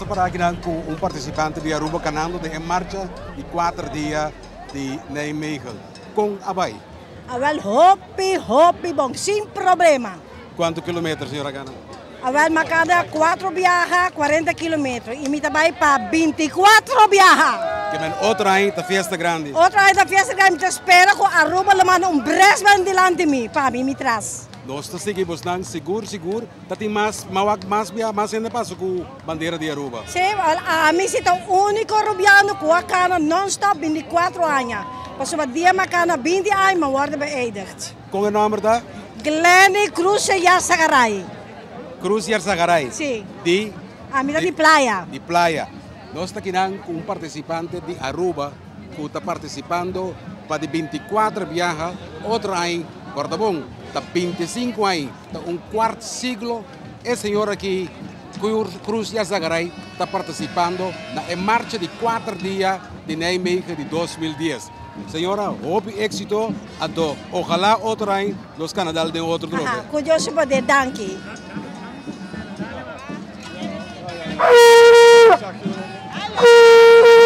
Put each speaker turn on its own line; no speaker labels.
Nós para aqui com participante de Aruba Canando de em marcha de 4 dias de Nijmegen. Com Abai.
Awal hopi, bom, sem problema.
Quantos quilômetros, senhora Gana?
Awal macada 4 viaja, 40 quilômetros. E me trabalho para 24 viaja.
Que men outra aí da festa grande.
Outra aí da festa grande, me espera com Aruba le manda bresman delante de mim, para mim me traz.
Nós seguimos não seguro, tá tem mais ainda passo com bandeira de Aruba.
Sim, a mim se o único rubiano com a cana non-stop 24 anos. Pas wat dia macana 20 anos, maar worden beëdigd.
Com o nome da?
Glenny Cruz Yarsagaray.
Cruz Yarsagaray.
Sim.
De?
A mim de praia.
De praia. Nós estamos aqui com um participante de Aruba que está participando para 24 viagens, outro ano, corta bom, está 25 anos, está quarto siglo. Esse senhor aqui, Cruz Yarsagaray, está participando na marcha de 4 dias de Nijmegen de 2010. Senhora, hope éxito, então, ojalá outro ano, os Canadá de outro grupo.
Curioso poder, danke.
Hallo!